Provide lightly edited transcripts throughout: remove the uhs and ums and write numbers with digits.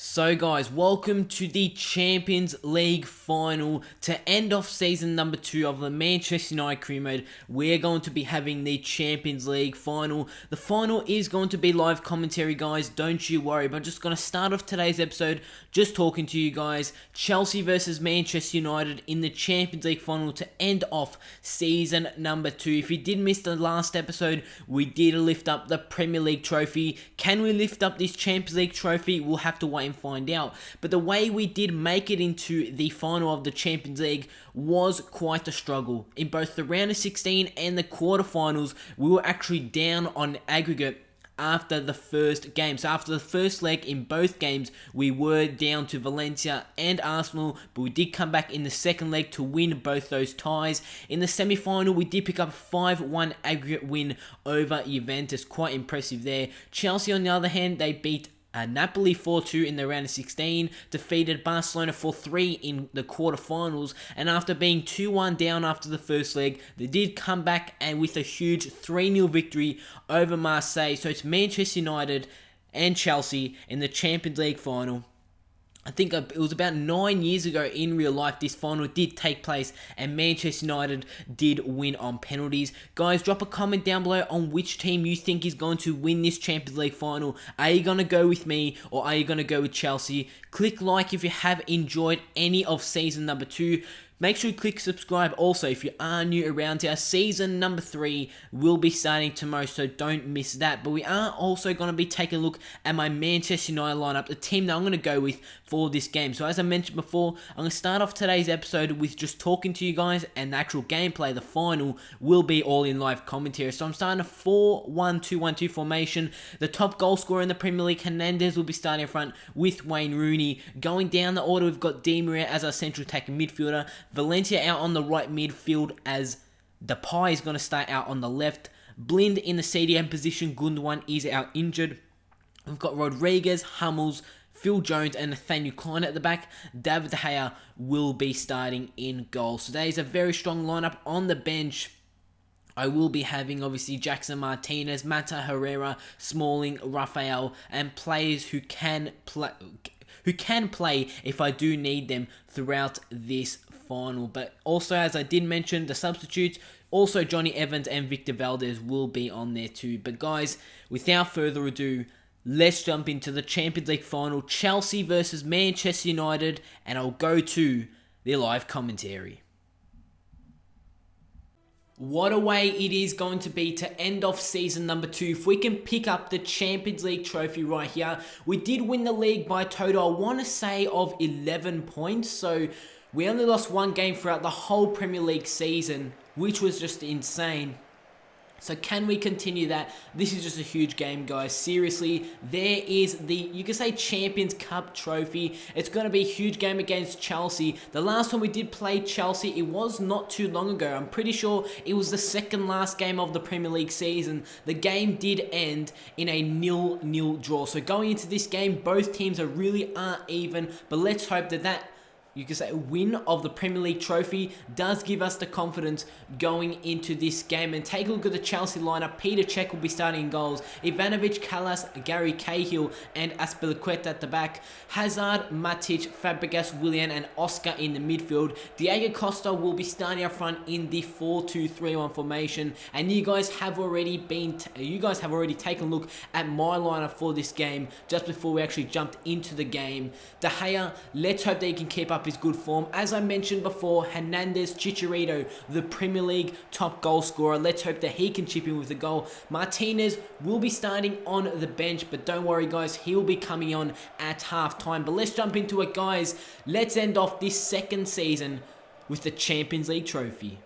So guys, welcome to the Champions League final to end off season number 2 of the Manchester United career mode. We're going to be having the Champions League final. The final is going to be live commentary, guys, don't you worry. But I'm just going to start off today's episode just talking to you guys. Chelsea versus Manchester United in the Champions League final to end off season number 2. If you did miss the last episode, we did lift up the Premier League trophy. Can we lift up this Champions League trophy? We'll have to wait and find out. But the way we did make it into the final of the Champions League was quite a struggle. In both the round of 16 and the quarterfinals, we were actually down on aggregate after the first game. So after the first leg in both games, we were down to Valencia and Arsenal, but we did come back in the second leg to win both those ties. In the semi-final, we did pick up a 5-1 aggregate win over Juventus. Quite impressive there. Chelsea, on the other hand, they beat Napoli 4-2 in the round of 16, defeated Barcelona 4-3 in the quarterfinals, and after being 2-1 down after the first leg, they did come back and with a huge 3-0 victory over Marseille. So it's Manchester United and Chelsea in the Champions League final. I think it was about 9 years ago in real life this final did take place and Manchester United did win on penalties. Guys, drop a comment down below on which team you think is going to win this Champions League final. Are you going to go with me or are you going to go with Chelsea? Click like if you have enjoyed any of season number 2. Make sure you click subscribe also if you are new around here. Season number 3 will be starting tomorrow, so don't miss that. But we are also going to be taking a look at my Manchester United lineup, the team that I'm going to go with for this game. So as I mentioned before, I'm going to start off today's episode with just talking to you guys, and the actual gameplay, the final, will be all in live commentary. So I'm starting a 4-1-2-1-2 formation. The top goal scorer in the Premier League, Hernandez, will be starting in front with Wayne Rooney. Going down the order, we've got Di Maria as our central attacking midfielder. Valencia out on the right midfield as Depay is going to start out on the left. Blind in the CDM position. Gundogan is out injured. We've got Rodriguez, Hummels, Phil Jones and Nathaniel Klein at the back. David De Gea will be starting in goal. So that is a very strong lineup. On the bench, I will be having obviously Jackson Martinez, Mata Herrera, Smalling, Rafael, and players who can play if I do need them throughout this final. But also, as I did mention, the substitutes, also Johnny Evans and Victor Valdez will be on there too. But guys, without further ado, let's jump into the Champions League final, Chelsea versus Manchester United, and I'll go to the live commentary. What a way it is going to be to end off season number 2 if we can pick up the Champions League trophy right here. We did win the league by a total, I want to say, of 11 points. So we only lost one game throughout the whole Premier League season, which was just insane. So can we continue that? This is just a huge game, guys. Seriously, there is the, you can say, Champions Cup trophy. It's going to be a huge game against Chelsea. The last time we did play Chelsea, it was not too long ago. I'm pretty sure it was the second last game of the Premier League season. The game did end in a 0-0 draw. So going into this game, both teams really aren't even. But let's hope that you can say, a win of the Premier League trophy does give us the confidence going into this game. And take a look at the Chelsea lineup. Peter Cech will be starting in goals. Ivanovic, Callas, Gary Cahill, and Azpilicueta at the back. Hazard, Matic, Fabregas, Willian, and Oscar in the midfield. Diego Costa will be starting up front in the 4-2-3-1 formation. And you guys have already taken a look at my lineup for this game just before we actually jumped into the game. De Gea, let's hope that he can keep up his good form. As I mentioned before, Hernandez, Chicharito, the Premier League top goal scorer. Let's hope that he can chip in with a goal. Martinez will be starting on the bench, but don't worry, guys, he will be coming on at half-time. But let's jump into it, guys. Let's end off this second season with the Champions League trophy.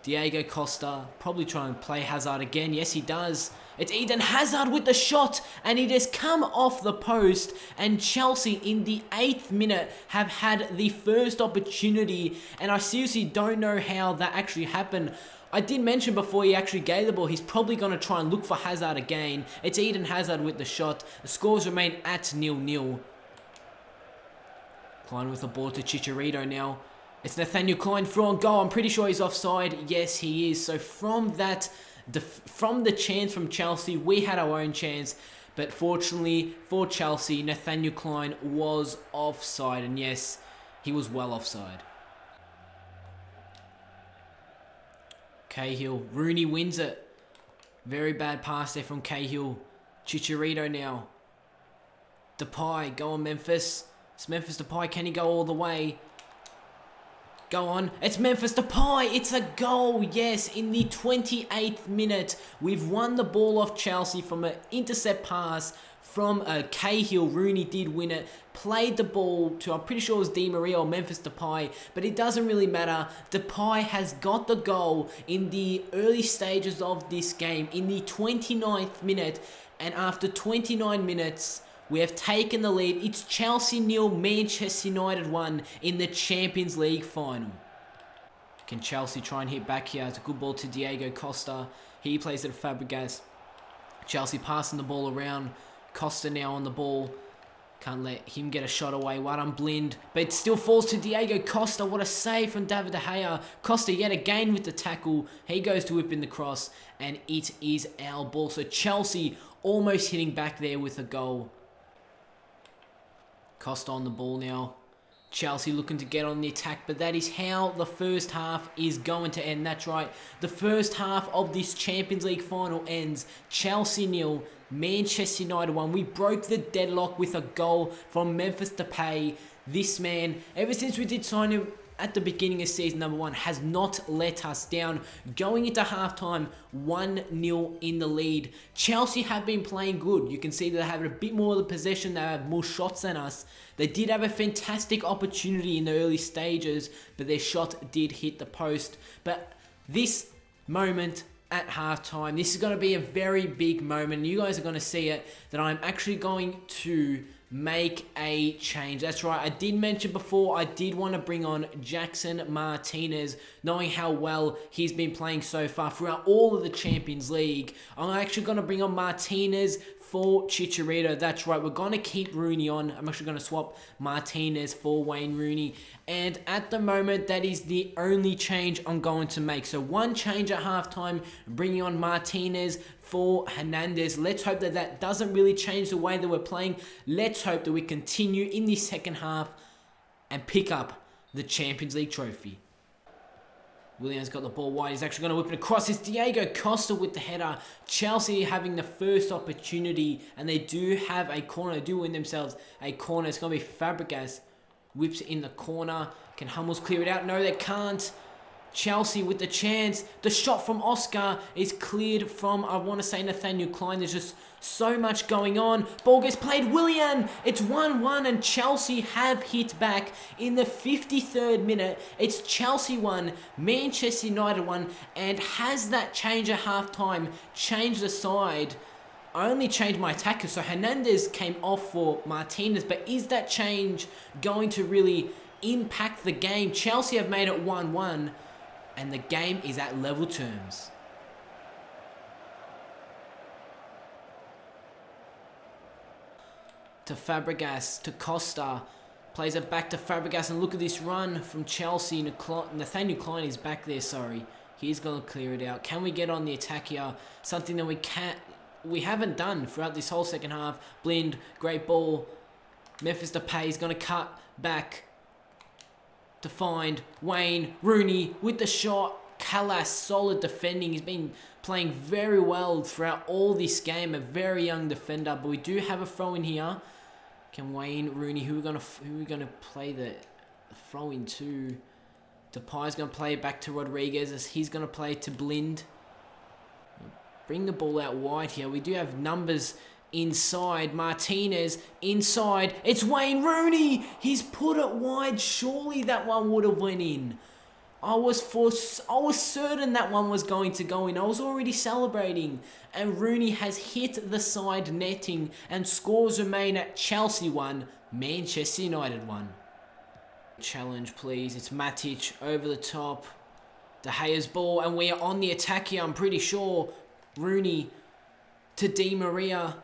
Diego Costa probably try and play Hazard again. Yes, he does. It's Eden Hazard with the shot, and it has come off the post, and Chelsea in the 8th minute have had the first opportunity, and I seriously don't know how that actually happened. I did mention before he actually gave the ball, he's probably going to try and look for Hazard again. It's Eden Hazard with the shot. The scores remain at 0-0. Klein with the ball to Chicharito now. It's Nathaniel Klein through on goal. I'm pretty sure he's offside. Yes, he is. So from the chance from Chelsea, we had our own chance. But fortunately for Chelsea, Nathaniel Klein was offside. And yes, he was well offside. Cahill. Rooney wins it. Very bad pass there from Cahill. Chicharito now. Depay. Go on, Memphis. It's Memphis Depay. Can he go all the way? Go on. It's Memphis Depay. It's a goal. Yes, in the 28th minute, we've won the ball off Chelsea from an intercept pass from Cahill. Rooney did win it. Played the ball to, I'm pretty sure it was Di Maria or Memphis Depay, but it doesn't really matter. Depay has got the goal in the early stages of this game, in the 29th minute, and after 29 minutes, we have taken the lead. It's Chelsea 0, Manchester United 1 in the Champions League final. Can Chelsea try and hit back here? It's a good ball to Diego Costa. He plays it to Fabregas. Chelsea passing the ball around. Costa now on the ball. Can't let him get a shot away. Well done, Blind. But it still falls to Diego Costa. What a save from David De Gea. Costa yet again with the tackle. He goes to whip in the cross. And it is our ball. So Chelsea almost hitting back there with a goal. Costa on the ball now. Chelsea looking to get on the attack, but that is how the first half is going to end. That's right. The first half of this Champions League final ends. Chelsea 0, Manchester United 1. We broke the deadlock with a goal from Memphis Depay. This man, ever since we did sign him at the beginning of season number 1, has not let us down. Going into halftime, 1-0 in the lead. Chelsea have been playing good. You can see that they have a bit more of the possession. They have more shots than us. They did have a fantastic opportunity in the early stages, but their shot did hit the post. But this moment at halftime, this is going to be a very big moment. And you guys are going to see it, that I'm actually going to make a change. That's right, I did mention before I did want to bring on Jackson Martinez, knowing how well he's been playing so far throughout all of the Champions League. I'm actually going to bring on Martinez for Chicharito. That's right, we're going to keep Rooney on. I'm actually going to swap Martinez for Wayne Rooney. And at the moment, that is the only change I'm going to make. So one change at halftime, bringing on Martinez for Hernandez. Let's hope that that doesn't really change the way that we're playing. Let's hope that we continue in the second half and pick up the Champions League trophy. Willian's got the ball wide. He's actually going to whip it across. It's Diego Costa with the header. Chelsea having the first opportunity, and they do have a corner. They do win themselves a corner. It's going to be Fabregas. Whips in the corner. Can Hummels clear it out? No, they can't. Chelsea with the chance. The shot from Oscar is cleared from, I want to say, Nathaniel Klein. There's just so much going on. Ball gets played. Willian. It's 1-1 and Chelsea have hit back in the 53rd minute. It's Chelsea 1, Manchester United 1. And has that change at halftime changed the side? I only changed my attacker, so Hernandez came off for Martinez. But is that change going to really impact the game? Chelsea have made it 1-1. And the game is at level terms. To Fabregas, to Costa. Plays it back to Fabregas. And look at this run from Chelsea. Nathaniel Klein is back there, sorry. He's going to clear it out. Can we get on the attack here? Something that we haven't done throughout this whole second half. Blind, great ball. Memphis Depay is going to cut back to find Wayne Rooney with the shot. Callas, solid defending. He's been playing very well throughout all this game. A very young defender, but we do have a throw in here. Can Wayne Rooney? Who are we gonna play the throw in to? Depay's gonna play it back to Rodriguez as he's gonna play it to Blind. Bring the ball out wide here. We do have numbers inside. Martinez inside. It's Wayne Rooney. He's put it wide. Surely that one would have went in. I was certain that one was going to go in. I was already celebrating. And Rooney has hit the side netting, and scores remain at Chelsea 1, Manchester United 1. Challenge, please. It's Matic over the top. De Gea's ball, and we are on the attack here, I'm pretty sure. Rooney to Di Maria.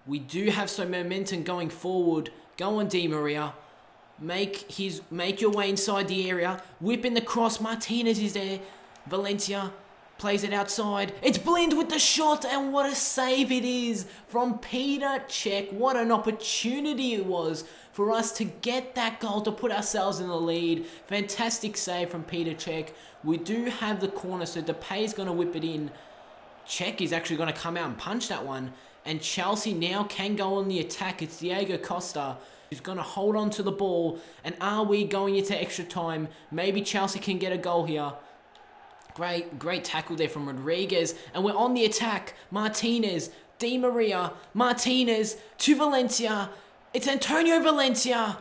We do have some momentum going forward. Go on, Di Maria. Make your way inside the area. Whip in the cross. Martinez is there. Valencia. Plays it outside. It's Blind with the shot, and what a save it is from Peter Cech. What an opportunity it was for us to get that goal to put ourselves in the lead. Fantastic save from Peter Cech. We do have the corner, so Depay's going to whip it in. Cech is actually going to come out and punch that one. And Chelsea now can go on the attack. It's Diego Costa who's going to hold on to the ball. And are we going into extra time? Maybe Chelsea can get a goal here. Great tackle there from Rodriguez. And we're on the attack. Martinez, Di Maria, Martinez to Valencia. It's Antonio Valencia.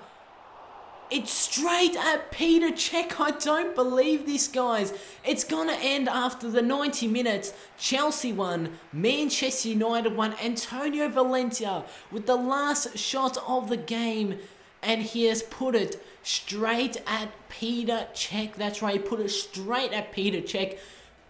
It's straight at Peter Cech. I don't believe this, guys. It's going to end after the 90 minutes. Chelsea won. Manchester United won. Antonio Valencia with the last shot of the game. And he has put it straight at Peter Cech. That's right, he put it straight at Peter Cech.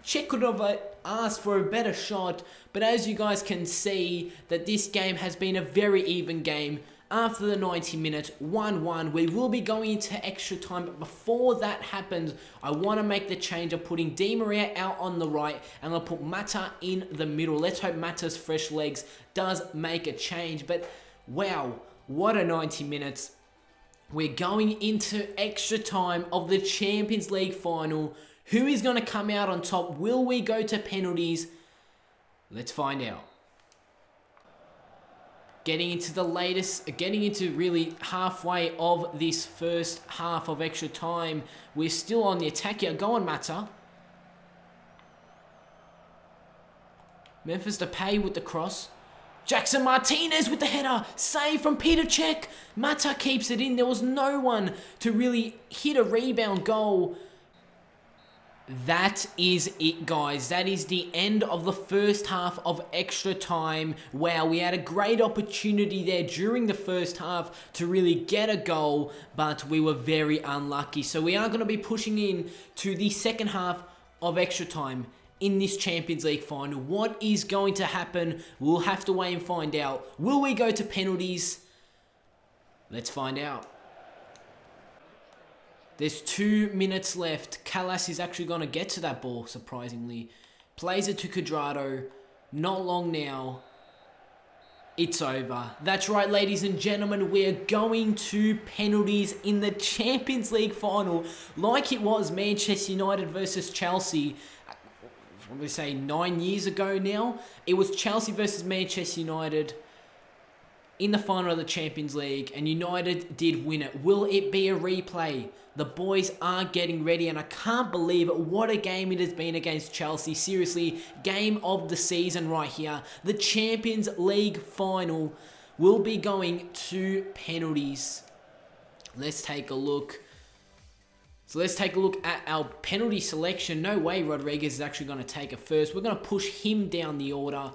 Cech could have asked for a better shot, but as you guys can see, that this game has been a very even game. After the 90 minutes, 1-1, we will be going into extra time, but before that happens, I want to make the change of putting Di Maria out on the right, and I'll put Mata in the middle. Let's hope Mata's fresh legs does make a change, but wow, what a 90 minutes. We're going into extra time of the Champions League final. Who is going to come out on top? Will we go to penalties? Let's find out. Getting into really halfway of this first half of extra time. We're still on the attack here. Go on, Mata. Memphis Depay with the cross. Jackson Martinez with the header. Save from Peter Cech. Mata keeps it in. There was no one to really hit a rebound goal. That is it, guys. That is the end of the first half of extra time. Wow, we had a great opportunity there during the first half to really get a goal, but we were very unlucky. So we are going to be pushing in to the second half of extra time in this Champions League final. What is going to happen? We'll have to wait and find out. Will we go to penalties? Let's find out. There's 2 minutes left. Callas is actually going to get to that ball, surprisingly. Plays it to Cuadrado. Not long now. It's over. That's right, ladies and gentlemen. We're going to penalties in the Champions League final. Like it was Manchester United versus Chelsea. I'm going to say 9 years ago now. It was Chelsea versus Manchester United in the final of the Champions League, and United did win it. Will it be a replay? The boys are getting ready, and I can't believe it. What a game it has been against Chelsea. Seriously, game of the season right here. The Champions League final will be going to penalties. Let's take a look. So let's take a look at our penalty selection. No way Rodriguez is actually going to take it first. We're going to push him down the order.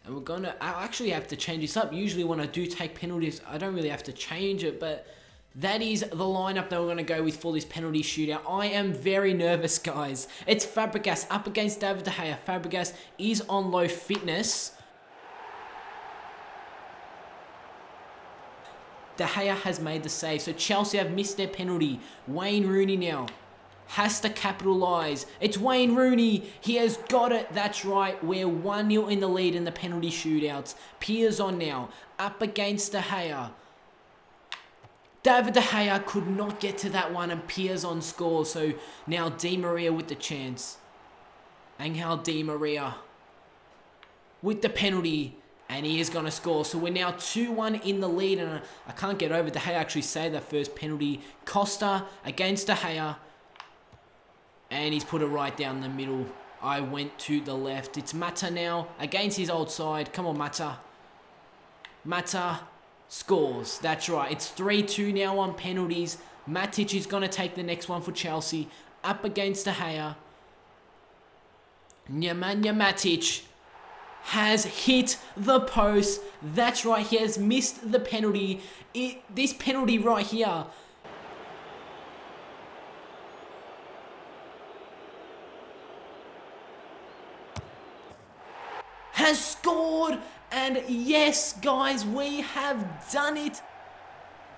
And we're going to... I actually have to change this up. Usually when I do take penalties, I don't really have to change it. But that is the lineup that we're going to go with for this penalty shootout. I am very nervous, guys. It's Fabregas up against David De Gea. Fabregas is on low fitness. De Gea has made the save. So Chelsea have missed their penalty. Wayne Rooney now has to capitalise. It's Wayne Rooney. He has got it. That's right. We're 1-0 in the lead in the penalty shootouts. Piers on now. Up against De Gea. David De Gea could not get to that one, and Piers on scores. So now Di Maria with the chance. Angel Di Maria with the penalty. And he is going to score. So we're now 2-1 in the lead. And I can't get over. De Gea actually saved that first penalty. Costa against De Gea. And he's put it right down the middle. I went to the left. It's Mata now against his old side. Come on, Mata. Mata scores. That's right. It's 3-2 now on penalties. Matic is going to take the next one for Chelsea. Up against De Gea. Nemanja Matic has hit the post. That's right, he has missed the penalty. This penalty right here has scored. And yes, guys, we have done it.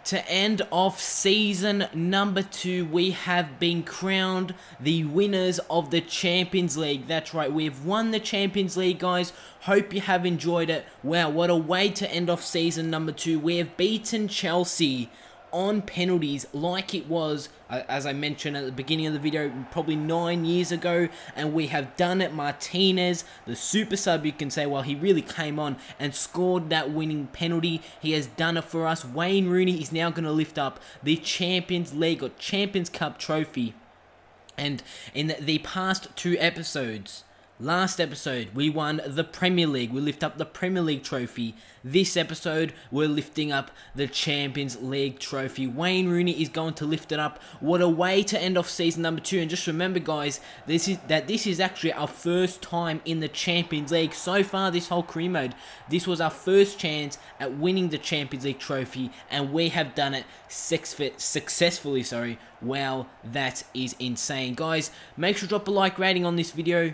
To end off season number 2, we have been crowned the winners of the Champions League. That's right, we've won the Champions League, guys. Hope you have enjoyed it. Wow, what a way to end off season number 2. We have beaten Chelsea on penalties like it was, as I mentioned at the beginning of the video, probably 9 years ago, and we have done it. Martinez, the super sub, you can say, well, he really came on and scored that winning penalty. He has done it for us. Wayne Rooney is now going to lift up the Champions League or Champions Cup trophy. And in the past 2 episodes, last episode, we won the Premier League. We lift up the Premier League trophy. This episode, we're lifting up the Champions League trophy. Wayne Rooney is going to lift it up. What a way to end off season number 2. And just remember, guys, this is actually our first time in the Champions League. So far, this whole career mode, this was our first chance at winning the Champions League trophy. And we have done it successfully. Wow, that is insane. Guys, make sure to drop a like rating on this video.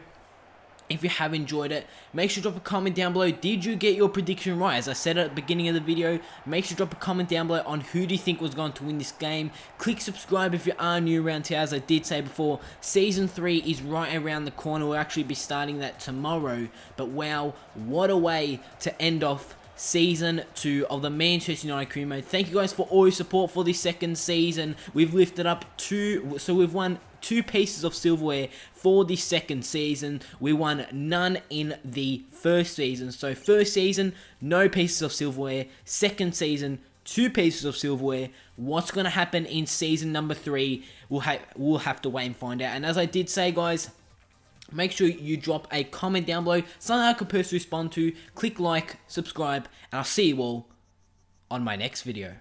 If you have enjoyed it, make sure to drop a comment down below. Did you get your prediction right? As I said at the beginning of the video, make sure to drop a comment down below on who do you think was going to win this game. Click subscribe if you are new around here. As I did say before, Season 3 is right around the corner. We'll actually be starting that tomorrow. But wow, what a way to end off Season 2 of the Manchester United career mode. Thank you guys for all your support for this second season. We've lifted up we've won 2 pieces of silverware for the second season. We won none in the first season. So first season, no pieces of silverware. Second season, 2 pieces of silverware. What's going to happen in season number 3? We'll have to wait and find out. And as I did say, guys, make sure you drop a comment down below, something I could personally respond to. Click like, subscribe, and I'll see you all on my next video.